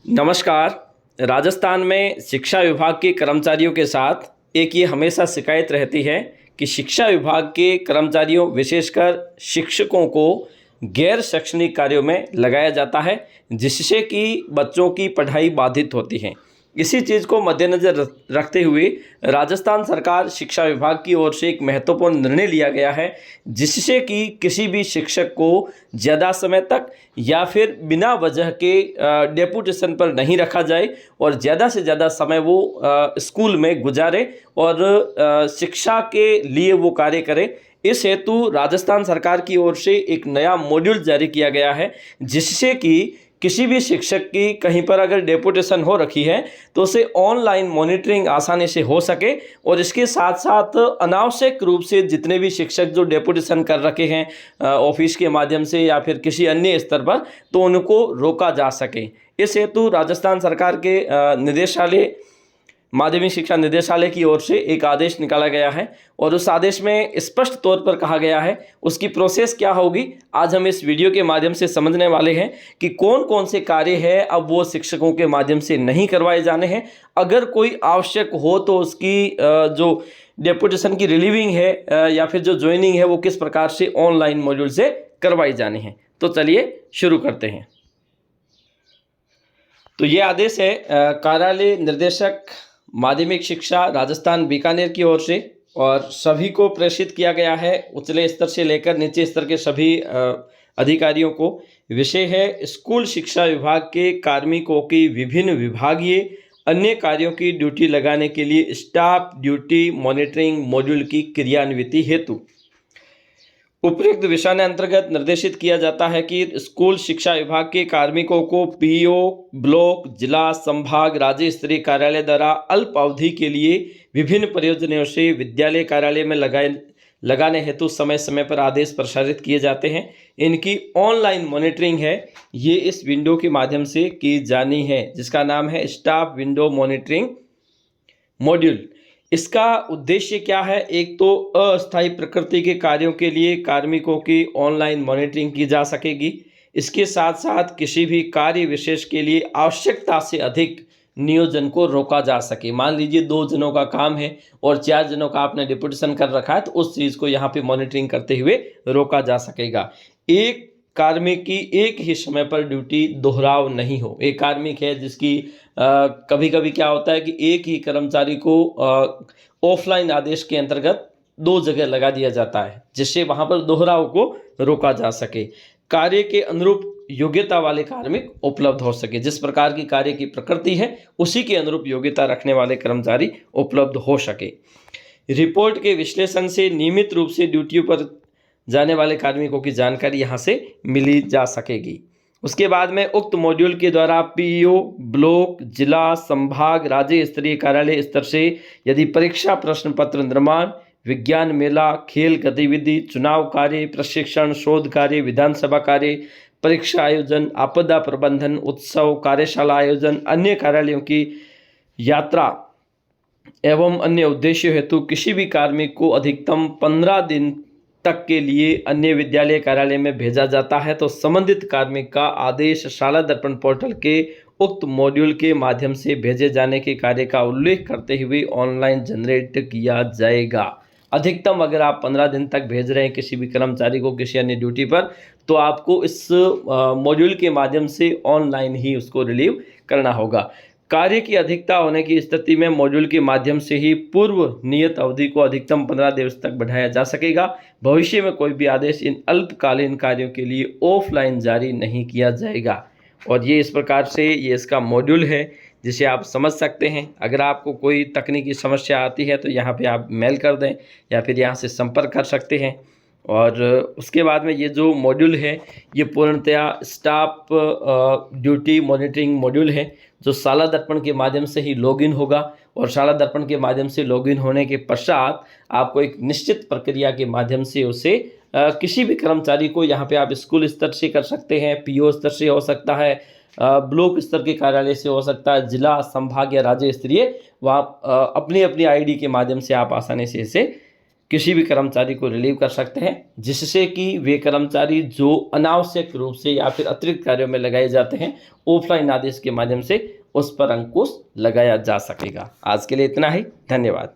नमस्कार। राजस्थान में शिक्षा विभाग के कर्मचारियों के साथ एक ये हमेशा शिकायत रहती है कि शिक्षा विभाग के कर्मचारियों विशेषकर शिक्षकों को गैर शैक्षणिक कार्यों में लगाया जाता है, जिससे कि बच्चों की पढ़ाई बाधित होती है। इसी चीज़ को मद्देनज़र रखते हुए राजस्थान सरकार शिक्षा विभाग की ओर से एक महत्वपूर्ण निर्णय लिया गया है, जिससे कि किसी भी शिक्षक को ज़्यादा समय तक या फिर बिना वजह के डेपुटेशन पर नहीं रखा जाए और ज़्यादा से ज़्यादा समय वो स्कूल में गुजारे और शिक्षा के लिए वो कार्य करे। इस हेतु राजस्थान सरकार की ओर से एक नया मॉड्यूल जारी किया गया है, जिससे कि किसी भी शिक्षक की कहीं पर अगर डेपुटेशन हो रखी है तो उसे ऑनलाइन मॉनिटरिंग आसानी से हो सके और इसके साथ साथ अनावश्यक रूप से जितने भी शिक्षक जो डेपुटेशन कर रखे हैं ऑफिस के माध्यम से या फिर किसी अन्य स्तर पर, तो उनको रोका जा सके। इस हेतु राजस्थान सरकार के निदेशालय माध्यमिक शिक्षा निदेशालय की ओर से एक आदेश निकाला गया है और उस आदेश में स्पष्ट तौर पर कहा गया है उसकी प्रोसेस क्या होगी। आज हम इस वीडियो के माध्यम से समझने वाले हैं कि कौन कौन से कार्य है अब वो शिक्षकों के माध्यम से नहीं करवाए जाने हैं। अगर कोई आवश्यक हो तो उसकी जो डेपुटेशन की रिलीविंग है या फिर जो ज्वाइनिंग है वो किस प्रकार से ऑनलाइन मॉड्यूल से करवाई जानी है। तो चलिए शुरू करते हैं। तो ये आदेश है कार्यालय निर्देशक माध्यमिक शिक्षा राजस्थान बीकानेर की ओर से और सभी को प्रेषित किया गया है, उचले स्तर से लेकर नीचे स्तर के सभी अधिकारियों को। विषय है स्कूल शिक्षा विभाग के कार्मिकों की विभिन्न विभागीय अन्य कार्यों की ड्यूटी लगाने के लिए स्टाफ ड्यूटी मॉनिटरिंग मॉड्यूल की क्रियान्विति हेतु उपयुक्त विषय अंतर्गत निर्देशित किया जाता है कि स्कूल शिक्षा विभाग के कार्मिकों को पीओ ब्लॉक जिला संभाग राज्य स्तरीय कार्यालय द्वारा अल्प अवधि के लिए विभिन्न परियोजनाओं से विद्यालय कार्यालय में लगाने हेतु समय समय पर आदेश प्रसारित किए जाते हैं। इनकी ऑनलाइन मॉनिटरिंग है, ये इस विंडो के माध्यम से की जानी है, जिसका नाम है स्टाफ विंडो मॉनिटरिंग मॉड्यूल। इसका उद्देश्य क्या है? एक तो अस्थायी प्रकृति के कार्यों के लिए कार्मिकों की ऑनलाइन मॉनिटरिंग की जा सकेगी। इसके साथ साथ किसी भी कार्य विशेष के लिए आवश्यकता से अधिक नियोजन को रोका जा सके। मान लीजिए 2 जनों का काम है और 4 जनों का आपने डिप्यूटेशन कर रखा है, तो उस चीज़ को यहाँ पे मॉनिटरिंग करते हुए रोका जा सकेगा। एक कार्मिक की एक ही समय पर ड्यूटी दोहराव नहीं हो। एक कार्मिक है जिसकी कभी कभी क्या होता है कि एक ही कर्मचारी को ऑफलाइन आदेश के अंतर्गत 2 जगह लगा दिया जाता है, जिससे वहां पर दोहराव को रोका जा सके। कार्य के अनुरूप योग्यता वाले कार्मिक उपलब्ध हो सके। जिस प्रकार की कार्य की प्रकृति है उसी के अनुरूप योग्यता रखने वाले कर्मचारी उपलब्ध हो सके। रिपोर्ट के विश्लेषण से नियमित रूप से ड्यूटियों पर जाने वाले कार्मिकों की जानकारी यहाँ से मिली जा सकेगी। उसके बाद में उक्त मॉड्यूल के द्वारा पीओ ब्लॉक जिला संभाग राज्य स्तरीय कार्यालय स्तर से यदि परीक्षा प्रश्न पत्र निर्माण विज्ञान मेला खेल गतिविधि चुनाव कार्य प्रशिक्षण शोध कार्य विधानसभा कार्य परीक्षा आयोजन आपदा प्रबंधन उत्सव कार्यशाला आयोजन अन्य कार्यालयों की यात्रा एवं अन्य उद्देश्यों हेतु किसी भी कार्मिक को अधिकतम 15 दिन तक के लिए अन्य विद्यालय कार्यालय में भेजा जाता है, तो संबंधित कार्मिक का आदेश शाला दर्पण पोर्टल के उक्त मॉड्यूल के माध्यम से भेजे जाने के कार्य का उल्लेख करते हुए ऑनलाइन जनरेट किया जाएगा। अधिकतम अगर आप 15 दिन तक भेज रहे हैं किसी भी कर्मचारी को किसी अन्य ड्यूटी पर, तो आपको इस मॉड्यूल के माध्यम से ऑनलाइन ही उसको रिलीव करना होगा। कार्य की अधिकता होने की स्थिति में मॉड्यूल के माध्यम से ही पूर्व नियत अवधि को अधिकतम 15 दिवस तक बढ़ाया जा सकेगा। भविष्य में कोई भी आदेश इन अल्पकालीन कार्यों के लिए ऑफलाइन जारी नहीं किया जाएगा। और ये इस प्रकार से ये इसका मॉड्यूल है जिसे आप समझ सकते हैं। अगर आपको कोई तकनीकी समस्या आती है तो यहाँ पे आप मेल कर दें या फिर यहाँ से संपर्क कर सकते हैं। और उसके बाद में ये जो मॉड्यूल है ये पूर्णतया स्टाफ ड्यूटी मॉनिटरिंग मॉड्यूल है, जो शाला दर्पण के माध्यम से ही लॉगिन होगा और शाला दर्पण के माध्यम से लॉगिन होने के पश्चात आपको एक निश्चित प्रक्रिया के माध्यम से उसे किसी भी कर्मचारी को यहाँ पे आप स्कूल स्तर से कर सकते हैं, पीओ स्तर से हो सकता है, ब्लॉक स्तर के कार्यालय से हो सकता है, जिला संभाग या राज्य स्तरीय, वहाँ अपनी अपनी आईडी के माध्यम से आप आसानी से इसे किसी भी कर्मचारी को रिलीव कर सकते हैं, जिससे कि वे कर्मचारी जो अनावश्यक रूप से या फिर अतिरिक्त कार्यों में लगाए जाते हैं, ऑफलाइन आदेश के माध्यम से उस पर अंकुश लगाया जा सकेगा। आज के लिए इतना ही, धन्यवाद।